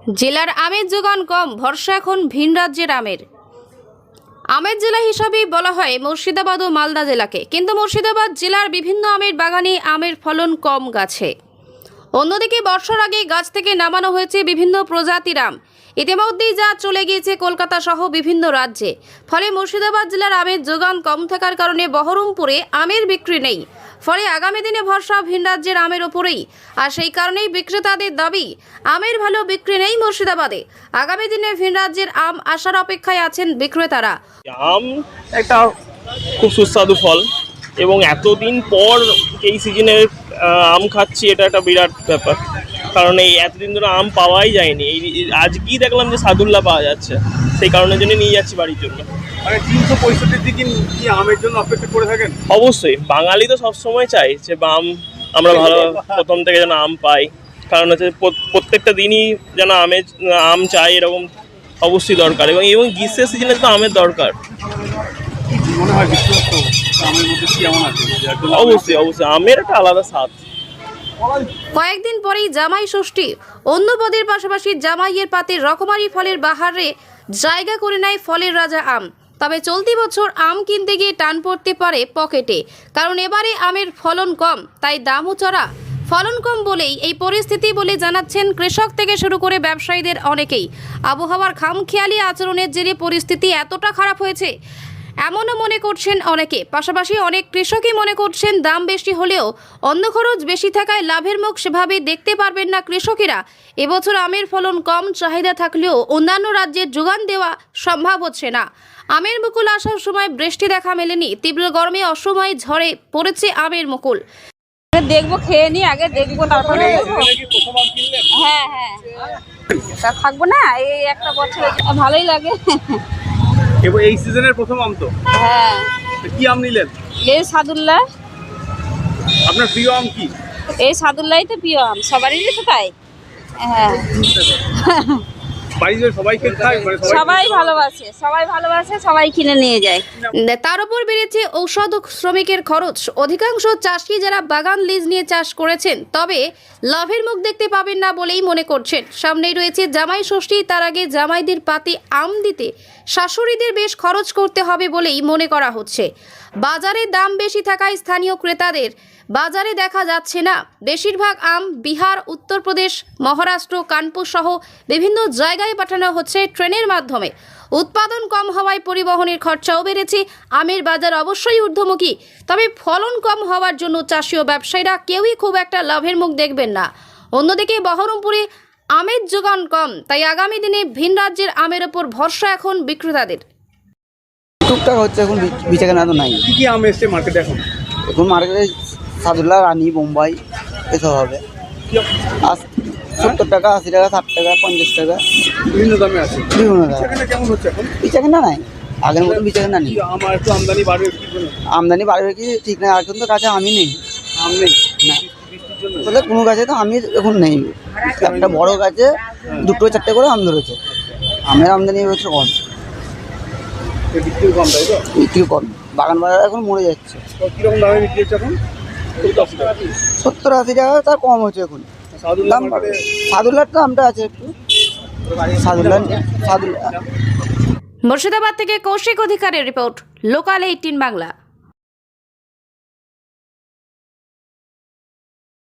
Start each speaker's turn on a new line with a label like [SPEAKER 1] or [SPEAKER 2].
[SPEAKER 1] জেলার আমের যোগান কম, ভরসা এখন ভিন রাজ্যের আমের। আমের জেলা হিসাবেই বলা হয় মুর্শিদাবাদ ও মালদা জেলাকে, কিন্তু মুর্শিদাবাদ জেলার বিভিন্ন আমের বাগানে আমের ফলন কম গাছে। অন্যদিকে বর্ষার আগে গাছ থেকে নামানো হয়েছে বিভিন্ন প্রজাতির আম, ইতিমধ্যেই যা চলে গিয়েছে কলকাতা সহ বিভিন্ন রাজ্যে। ফলে মুর্শিদাবাদ জেলার আমের যোগান কম থাকার কারণে বহরমপুরে আমের বিক্রি নেই। ফলে আগামী দিনে ভরসা ভিন রাজ্যের আমের ওপরেই, আর সেই কারণেই বিক্রেতাদের দাবি আমের ভালো বিক্রি নেই মুর্শিদাবাদে। আগামী দিনে ভিন রাজ্যের আম আসার অপেক্ষায় আছেন বিক্রেতারা।
[SPEAKER 2] আম একটা খুব সুস্বাদু ফল এবং এতদিন পর এই সিজনের আম খাচ্ছি, এটা একটা বিরাট ব্যাপার। কারণ এই এতদিন ধরে আম পাওয়াই যায়নি, এই আজকেই দেখলাম যে সাদুল্লা পাওয়া যাচ্ছে, সেই কারণের জন্য নিয়ে যাচ্ছি বাড়ির জন্য।
[SPEAKER 3] মানে 365 দিন কি আমের জন্য অপেক্ষা করে থাকেন?
[SPEAKER 2] অবশ্যই, বাঙালি তো সবসময় চাই যে আমরা ভালো প্রথম থেকে যেন আম পাই। কারণ হচ্ছে প্রত্যেকটা দিনই যেন আম চাই, এরকম অবশ্যই দরকার। এবং গ্রীষ্মের সিজনে তো আমের দরকার।
[SPEAKER 3] মনে হয় বিশ্বস্ত আমের মধ্যে কি এমন আছে?
[SPEAKER 2] অবশ্যই আমের একটা আলাদা স্বাদ।
[SPEAKER 1] কয়েকদিন পরেই জামাই ষষ্ঠী, অন্য পদের পাশাপাশি জামাইয়ের পাতে রকমারি ফলের বাহারে জায়গা করে নেয় ফলের রাজা আম। তবে চলতি বছর আম কিনতে গিয়ে টান পড়তে পারে পকেটে, কারণ এবারে আমের ফলন কম, তাই দামও চড়া। ফলন কম বলেই এই পরিস্থিতি বলে জানাচ্ছেন কৃষক থেকে শুরু করে ব্যবসায়ীদের অনেকেই। আবহাওয়ার খামখেয়ালি আচরণের জেরে পরিস্থিতি এতটা খারাপ হয়েছে এমনও মনে করছেন অনেকে। পাশাপাশি অনেক কৃষকই মনে করছেন দাম বেশি হলেও অন্য খরচ বেশি থাকায় লাভের মুখ সেভাবে দেখতে পারবেন না কৃষকেরা। এবছর আমের ফলন কম, চাহিদা থাকলেও অন্যান্য রাজ্যের যোগান দেওয়া সম্ভব হচ্ছে না। আমের মুকুল আসার সময় বৃষ্টি দেখা মেলেনি, তীব্র গরমে অসময়ে ঝড়ে পড়েছে আমের মুকুল।
[SPEAKER 4] দেখবো, খেয়ে নি আগে, দেখবো তারপরে। হ্যাঁ তা থাকবো না, এই একটা বছর ভালোই লাগে।
[SPEAKER 3] এবার এই সিজনের প্রথম আম তো।
[SPEAKER 4] হ্যাঁ,
[SPEAKER 3] কি আম নিলেন?
[SPEAKER 4] এই সাদুল্লা।
[SPEAKER 3] আপনার প্রিয় আম কি?
[SPEAKER 4] এই সাদুল্লাই তো প্রিয় আম, সবারই তো তাই। হ্যাঁ,
[SPEAKER 3] বাড়িতে সবাই খেতে খায়, মানে
[SPEAKER 4] সবাই ভালোবাসে, সবাই কিনে নিয়ে যায়।
[SPEAKER 1] তার উপর বেড়েছে ঔষধ শ্রমিকের খরচ। অধিকাংশ চাষি যারা বাগান লিজ নিয়ে চাষ করেছেন, তবে লাভের মুখ দেখতে পাবেন না বলেই মনে করছেন। সামনেই রয়েছে জামাই ষষ্ঠী, তার আগে জামাইদের পাতে আম দিতে শাশুড়িদের বেশ খরচ করতে হবে বলেই মনে করা হচ্ছে। বাজারে দাম বেশি থাকায় স্থানীয় ক্রেতাদের বাজারে দেখা যাচ্ছে না। বেশিরভাগ আম বিহার, উত্তরপ্রদেশ, মহারাষ্ট্র, কানপুর সহ বিভিন্ন জায়গায় পাঠানো হচ্ছে ট্রেনের মাধ্যমে। উৎপাদন কম হওয়ায় পরিবহনের খরচাও বেড়েছে। আমের বাজার অবশ্যই ঊর্ধ্বমুখী, তবে ফলন কম হওয়ার জন্য চাষি ও ব্যবসায়ীরা কেউই খুব একটা লাভের মুখ দেখবেন না। অন্যদিকে বহরমপুরে আমের যোগান কম, তাই আগামী দিনে ভিন রাজ্যের আমের ওপর ভরসা এখন বিক্রেতাদের।
[SPEAKER 5] টুকটাক হচ্ছে, এখন বেচাকেনা তো নাই।
[SPEAKER 3] কি আম এসছে মার্কেটে
[SPEAKER 5] এখন মার্কেটে সাদুল্লা, রানী, বোম্বাই এসব হবে। আর 70 টাকা, 80 টাকা, 60 টাকা, 50 টাকা,
[SPEAKER 3] বিভিন্ন দামে আছে।
[SPEAKER 5] বিভিন্ন দাম।
[SPEAKER 3] কেমন হচ্ছে এখন?
[SPEAKER 5] বেচাকেনা নাই, আগের মতো বেচাকেনা নেই।
[SPEAKER 3] আমার একটু আমদানি বাড়বে,
[SPEAKER 5] আমদানি বাড়বে কি ঠিক নাই, আর কিন্তু কাছে আমি নেই।
[SPEAKER 3] আম নেই
[SPEAKER 5] না,
[SPEAKER 3] বৃষ্টির জন্য।
[SPEAKER 5] তাহলে কোনো গাছে তো আমি এখন নেই। একটা বড় গাছে 2-4টে করে আম ধরেছে। আমের আমদানি হচ্ছে কম,
[SPEAKER 3] বিক্রি কম, তাই তো?
[SPEAKER 5] বিক্রি কম। বাগান বাজার এখন মরে যাচ্ছে।
[SPEAKER 3] কিরকম দামে বিক্রি হচ্ছে এখন?
[SPEAKER 5] 70-80 টাকা, তার কম হচ্ছে এখন দাম। সাদুল্লার দামটা আছে একটু। সাদুল্লা
[SPEAKER 1] মুর্শিদাবাদ থেকে কৌশিক অধিকারের রিপোর্ট, লোকাল 18 বাংলা।